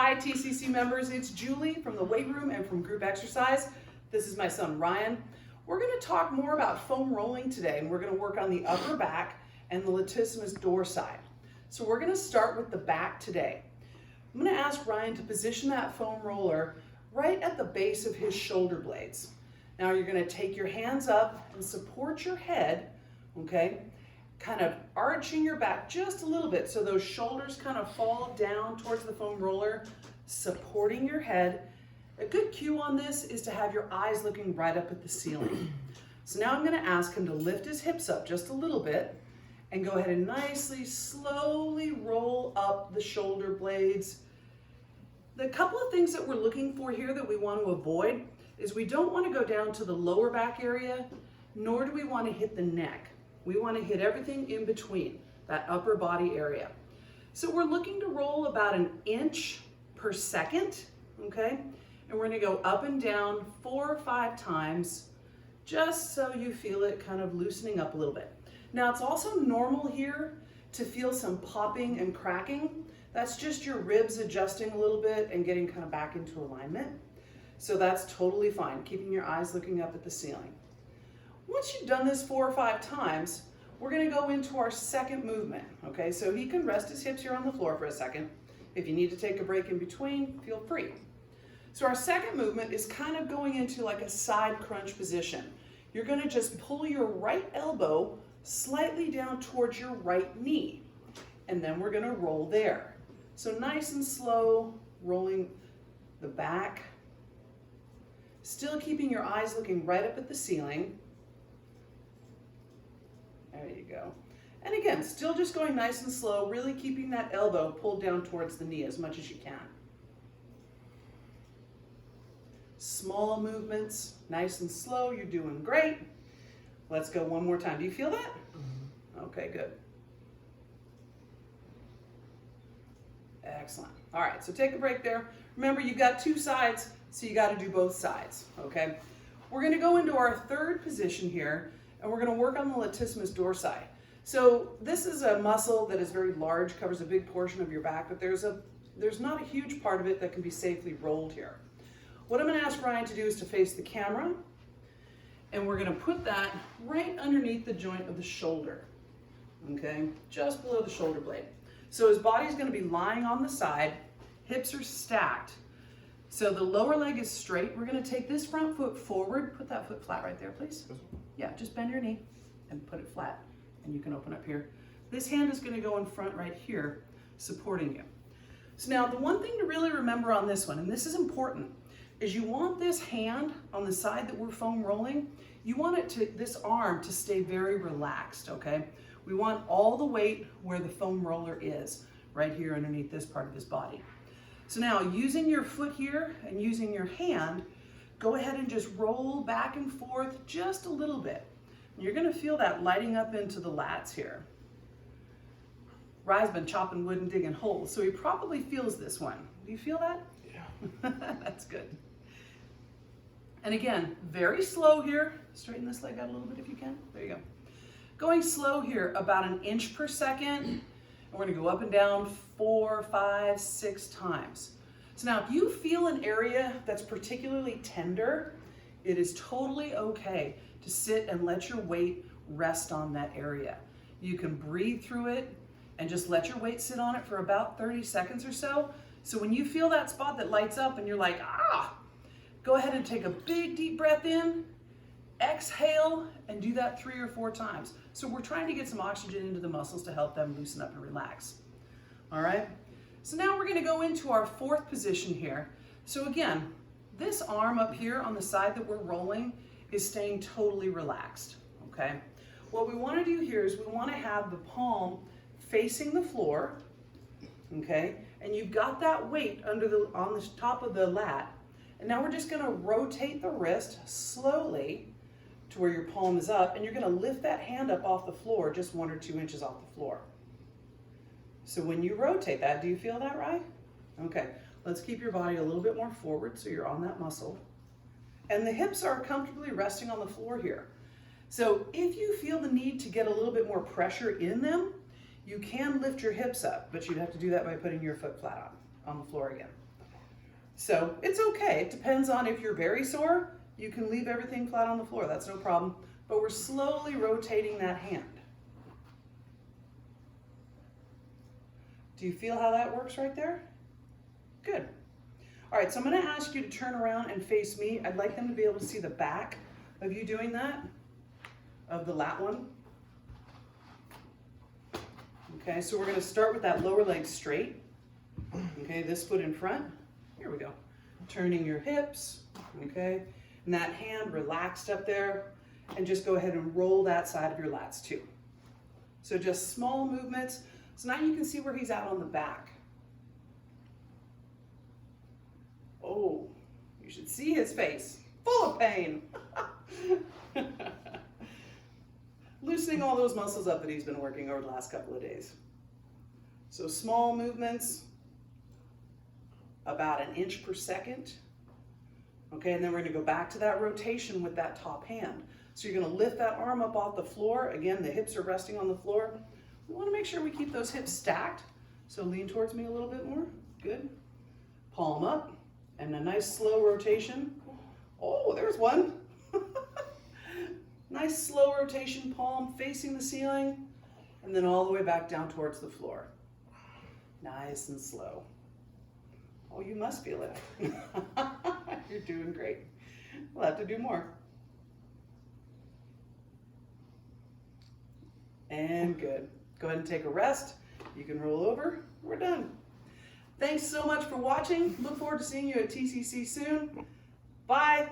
Hi TCC members, it's Julie from the weight room and from group exercise. This is my son Ryan. We're going to talk more about foam rolling today, and we're going to work on the upper back and the latissimus dorsi. So we're going to start with the back today. I'm going to ask Ryan to position that foam roller right at the base of his shoulder blades. Now you're going to take your hands up and support your head, okay? Kind of arching your back just a little bit so those shoulders kind of fall down towards the foam roller, supporting your head. A good cue on this is to have your eyes looking right up at the ceiling. So now I'm going to ask him to lift his hips up just a little bit and go ahead and nicely, slowly roll up the shoulder blades. The couple of things that we're looking for here that we want to avoid is we don't want to go down to the lower back area, nor do we want to hit the neck. We want to hit everything in between, that upper body area. So we're looking to roll about 1 inch per second, okay? And we're going to go up and down 4 or 5 times, just so you feel it kind of loosening up a little bit. Now it's also normal here to feel some popping and cracking. That's just your ribs adjusting a little bit and getting kind of back into alignment. So that's totally fine, keeping your eyes looking up at the ceiling. Once you've done this 4 or 5 times, we're going to go into our second movement, okay? So he can rest his hips here on the floor for a second. If you need to take a break in between, feel free. So our second movement is kind of going into like a side crunch position. You're going to just pull your right elbow slightly down towards your right knee, and then we're going to roll there. So nice and slow, rolling the back, still keeping your eyes looking right up at the ceiling. There you go. And again, still just going nice and slow, really keeping that elbow pulled down towards the knee as much as you can. Small movements, nice and slow, you're doing great. Let's go one more time. Do you feel that? Okay, good. Excellent. All right, so take a break there. Remember, you've got 2 sides, so you got to do both sides, okay? We're going to go into our third position here, and we're going to work on the latissimus dorsi. So this is a muscle that is very large, covers a big portion of your back, but there's not a huge part of it that can be safely rolled here. What I'm going to ask Ryan to do is to face the camera, and we're going to put that right underneath the joint of the shoulder, okay, just below the shoulder blade. So his body's going to be lying on the side, hips are stacked. So the lower leg is straight. We're going to take this front foot forward. Put that foot flat right there, please. Yeah, just bend your knee and put it flat. And you can open up here. This hand is going to go in front right here, supporting you. So now the one thing to really remember on this one, and this is important, is you want this hand on the side that we're foam rolling, you want this arm to stay very relaxed, okay? We want all the weight where the foam roller is, right here underneath this part of his body. So now, using your foot here and using your hand, go ahead and just roll back and forth just a little bit. And you're going to feel that lighting up into the lats here. Rye's been chopping wood and digging holes, so he probably feels this one. Do you feel that? Yeah. That's good. And again, very slow here. Straighten this leg out a little bit if you can. There you go. Going slow here, about 1 inch per second. And we're going to go up and down 4, 5, 6 times. So now if you feel an area that's particularly tender, it is totally okay to sit and let your weight rest on that area. You can breathe through it and just let your weight sit on it for about 30 seconds or so. So when you feel that spot that lights up and you're like, ah, go ahead and take a big deep breath in, exhale, and do that 3 or 4 times. So we're trying to get some oxygen into the muscles to help them loosen up and relax. All right, so now we're going to go into our fourth position here. So again, this arm up here on the side that we're rolling is staying totally relaxed, okay? What we want to do here is we want to have the palm facing the floor, okay? And you've got that weight on the top of the lat. And now we're just going to rotate the wrist slowly to where your palm is up, and you're going to lift that hand up off the floor just 1 or 2 inches off the floor. So when you rotate that, do you feel that, right? Okay, let's keep your body a little bit more forward so you're on that muscle. And the hips are comfortably resting on the floor here. So if you feel the need to get a little bit more pressure in them, you can lift your hips up, but you'd have to do that by putting your foot flat on the floor again. So it's okay. It depends on if you're very sore, you can leave everything flat on the floor. That's no problem. But we're slowly rotating that hand. Do you feel how that works right there? Good. All right, so I'm going to ask you to turn around and face me. I'd like them to be able to see the back of you doing that, of the lat one. Okay, so we're going to start with that lower leg straight. Okay, this foot in front. Here we go. Turning your hips, okay? And that hand relaxed up there. And just go ahead and roll that side of your lats too. So just small movements. So now you can see where he's out on the back. Oh, you should see his face, full of pain. Loosening all those muscles up that he's been working over the last couple of days. So small movements, about 1 inch per second. Okay, and then we're gonna go back to that rotation with that top hand. So you're gonna lift that arm up off the floor. Again, the hips are resting on the floor. We wanna make sure we keep those hips stacked. So lean towards me a little bit more, good. Palm up, and a nice slow rotation. Oh, there's one. Nice slow rotation, palm facing the ceiling, and then all the way back down towards the floor. Nice and slow. Oh, you must feel it. You're doing great. We'll have to do more. And good. Go ahead and take a rest. You can roll over. We're done. Thanks so much for watching. Look forward to seeing you at TCC soon. Bye.